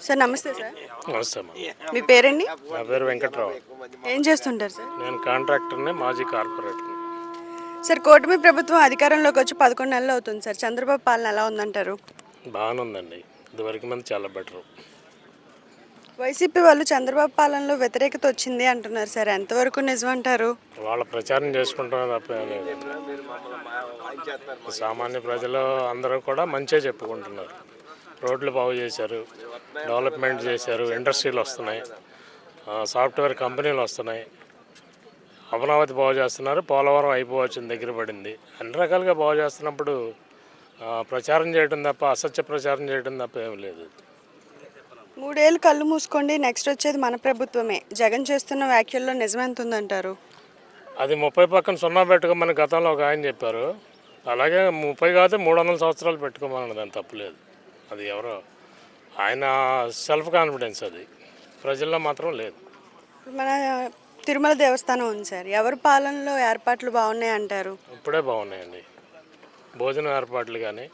Sir నమస్తే sir. నమస్తే అమ్మా. మీ పేరండి? నా పేరు వెంకట్రావు. ఏం చేస్తుంటారు సార్? నేను కాంట్రాక్టర్ని, మాజీ కార్పొరేటర్. సార్ కూటమి ప్రభుత్వం అధికారంలోకి వచ్చి 11 నెలలు అవుతుంది సార్. చంద్రబాబు పాలన ఎలా ఉందంటారు? బాగానే ఉందండి. ఇదివరకు మంది చాలా బెటరు. వైసీపీ వాళ్ళు చంద్రబాబు పాలనలో వ్యతిరేకత వచ్చింది అంటున్నారు సార్. ఎంతవరకు నిజమంటారు? వాళ్ళ ప్రచారం చేసుకుంటున్నారు తప్ప ఏం లేదండి. సామాన్య ప్రజలు అందరూ కూడా మంచిగా చెప్పుకుంటున్నారు. రోడ్లు బాగు చేశారు, డెవలప్మెంట్ చేశారు, ఇండస్ట్రీలు వస్తున్నాయి, సాఫ్ట్వేర్ కంపెనీలు వస్తున్నాయి, అమరావతి బాగు చేస్తున్నారు, పోలవరం అయిపోవచ్చింది, దగ్గర పడింది. అన్ని రకాలుగా బాగు చేస్తున్నప్పుడు ప్రచారం చేయడం తప్ప, అసత్య ప్రచారం చేయడం తప్ప ఏం లేదు. 3 ఏళ్ళు కళ్ళు మూసుకోండి, నెక్స్ట్ వచ్చేది మన ప్రభుత్వమే. జగన్ చేస్తున్న వ్యాఖ్యల్లో నిజమెంత ఉందంటారు? అది 30 పక్కన 0 పెట్టుకోమని గతంలో ఒక ఆయన చెప్పారు. అలాగే 30 కాదు 300 సంవత్సరాలు పెట్టుకోమన్నది, దాని తప్పులేదు. అది ఎవరో ఆయన సెల్ఫ్ కాన్ఫిడెన్స్, అది ప్రజల్లో మాత్రం లేదు. మన తిరుమల దేవస్థానం ఉంది సార్. ఎవరి పాలనలో ఏర్పాట్లు బాగున్నాయి అంటారు? ఇప్పుడే బాగున్నాయండి. భోజనం ఏర్పాట్లు కానీ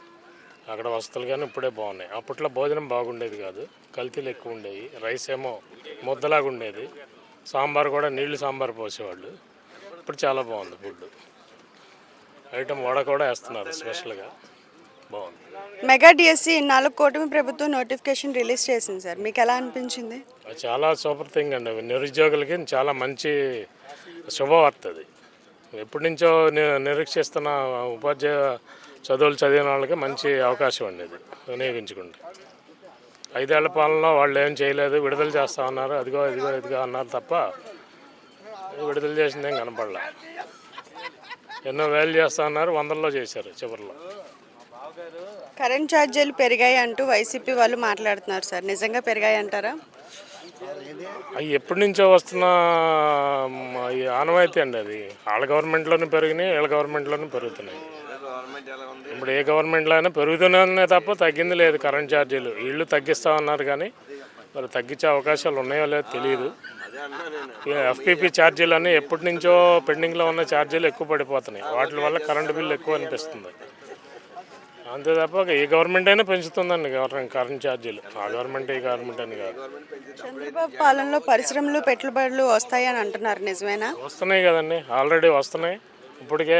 అక్కడ వసతులు కానీ ఇప్పుడే బాగున్నాయి. అప్పట్లో భోజనం బాగుండేది కాదు, కల్తీలు ఎక్కువ ఉండేవి. రైస్ ఏమో ముద్దలాగా ఉండేది, సాంబార్ కూడా నీళ్లు సాంబార్ పోసేవాళ్ళు. ఇప్పుడు చాలా బాగుంది ఫుడ్ ఐటమ్. వడ కూడా వేస్తున్నారు స్పెషల్గా, బాగుంది. మెగా డిఎస్సి 4 కూటమి ప్రభుత్వం నోటిఫికేషన్ రిలీజ్ చేసింది సార్. మీకు ఎలా అనిపించింది? చాలా సూపర్ థింగ్ అండి. నిరుద్యోగులకి చాలా మంచి శుభవార్త అది. ఎప్పటి నుంచో నిరీక్షిస్తున్న ఉపాధ్యాయ చదువులు చదివిన వాళ్ళకి మంచి అవకాశం అండి ఇది వినియోగించుకుంటే. 5 ఏళ్ల పాలనలో వాళ్ళు ఏం చేయలేదు, విడుదల చేస్తా ఉన్నారు, అదిగో ఇదిగో అన్నారు తప్ప విడుదల చేసిందేం కనపడలే. ఎన్నో వేలు చేస్తా ఉన్నారు, 100లో చేశారు చివరిలో. కరెంట్ ఛార్జీలు పెరిగాయి అంటూ వైసీపీ వాళ్ళు మాట్లాడుతున్నారు సార్. నిజంగా పెరిగాయి అంటారా? అవి ఎప్పటి నుంచో వస్తున్న ఆనవాయితీ అండి. అది వాళ్ళ గవర్నమెంట్లోనే పెరిగినాయి, వీళ్ళ గవర్నమెంట్లోనే పెరుగుతున్నాయి. ఇప్పుడు ఏ గవర్నమెంట్లో అయినా పెరుగుతూనే తప్ప తగ్గింది లేదు. కరెంట్ ఛార్జీలు వీళ్ళు తగ్గిస్తామన్నారు కానీ మరి తగ్గించే అవకాశాలు ఉన్నాయో లేదో తెలియదు. ఎఫ్పిపి ఛార్జీలు అన్నీ ఎప్పటి నుంచో పెండింగ్లో ఉన్న ఛార్జీలు ఎక్కువ పడిపోతున్నాయి. వాటి వల్ల కరెంటు బిల్లు ఎక్కువ అనిపిస్తుంది. అంతే తప్ప ఏ గవర్నమెంట్ అయినా పెంచుతుందండి కరెంట్ ఛార్జీలు. ఆ గవర్నమెంట్ ఈ గవర్నమెంట్ అని కాదు. చంద్రబాబు పాలనలో పరిశ్రమలు పెట్టుబడులు వస్తాయని అంటున్నారు, నిజమేనా? వస్తున్నాయి కదండి, ఆల్రెడీ వస్తున్నాయి. ఇప్పటికే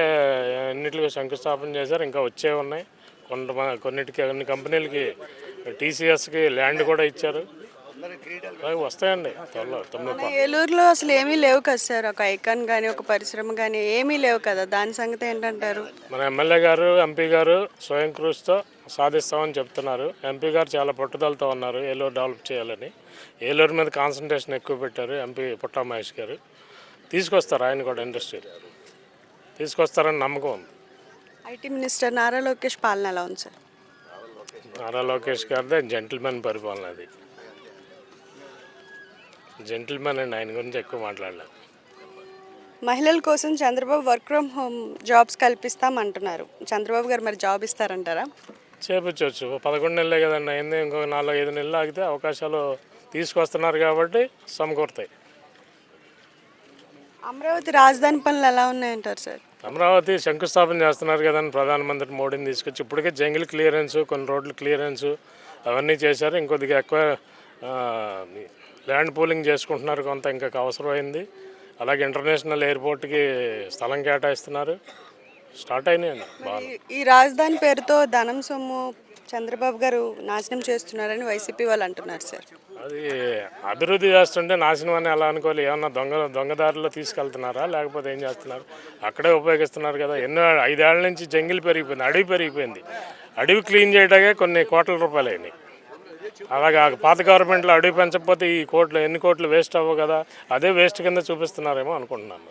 అన్నిటికీ శంకుస్థాపన చేశారు, ఇంకా వచ్చే ఉన్నాయి. కొన్ని కంపెనీలకి టీసీఎస్కి ల్యాండ్ కూడా ఇచ్చారు. వస్తాయండి త్వరలో. ఏలూరులో అసలు ఏమీ లేవు కదా సార్. ఒక ఐకాన్ కానీ ఒక పరిశ్రమ కానీ ఏమీ లేవు కదా. దాని సంగతి ఏంటంటారు? మన ఎమ్మెల్యే గారు, ఎంపీ గారు స్వయం కృషితో సాధిస్తామని చెప్తున్నారు. ఎంపీ గారు చాలా పట్టుదలతో ఉన్నారు ఏలూరు డెవలప్ చేయాలని. ఏలూరు మీద కాన్సన్ట్రేషన్ ఎక్కువ పెట్టారు ఎంపీ పుట్టా మహేష్ గారు. తీసుకొస్తారు, ఆయన కూడా ఇండస్ట్రీ తీసుకొస్తారని నమ్మకం ఉంది. ఐటీ మినిస్టర్ నారా లోకేష్ పాలన ఎలా ఉంది సార్? నారా లోకేష్ గారిదే జెంటిల్మెన్ పరిపాలన. అది జెంటిల్మెన్ అండి, ఆయన గురించి ఎక్కువ మాట్లాడలేదు. మహిళల కోసం Chandrababu work from home jobs కల్పిస్తామంటున్నారు. చంద్రబాబు గారు మరి జాబ్ ఇస్తారంటారా? చేపించవచ్చు. 11 నెలలే కదండి అయింది. ఇంకొక 4-5 నెలలు ఆగితే అవకాశాలు తీసుకొస్తున్నారు కాబట్టి సమకూరుతాయి. అమరావతి రాజధాని పనులు ఎలా ఉన్నాయంటారు సార్? అమరావతి శంకుస్థాపన చేస్తున్నారు కదండి ప్రధానమంత్రి మోడీని తీసుకొచ్చి. ఇప్పటికే జంగిల్ క్లియరెన్స్, కొన్ని రోడ్లు క్లియరెన్స్ అవన్నీ చేశారు. ఇంకొద్దిగా ఎక్కువ ల్యాండ్ పూలింగ్ చేసుకుంటున్నారు కొంత, ఇంకా అవసరమైంది. అలాగే ఇంటర్నేషనల్ ఎయిర్పోర్ట్కి స్థలం కేటాయిస్తున్నారు. స్టార్ట్ అయినాయండి బాగా. ఈ రాజధాని పేరుతో ధనం సొమ్ము చంద్రబాబు గారు నాశనం చేస్తున్నారని వైసీపీ వాళ్ళు అంటున్నారు సార్. అది అభివృద్ధి చేస్తుంటే నాశనం అని ఎలా అనుకోవాలి? ఏమన్నా దొంగదారుల్లో తీసుకెళ్తున్నారా, లేకపోతే ఏం చేస్తున్నారు? అక్కడే ఉపయోగిస్తున్నారు కదా. 5 ఏళ్ల నుంచి జంగిల్ పెరిగిపోయింది, అడవి పెరిగిపోయింది. అడవి క్లీన్ చేయడానికే కొన్ని కోట్ల రూపాయలు అయినాయి. అలాగే పాత గవర్నమెంట్లో అడవి పెంచకపోతే ఈ ఎన్ని కోట్లు వేస్ట్ అవ్వవు కదా. అదే వేస్ట్ కింద చూపిస్తున్నారేమో అనుకుంటున్నాను.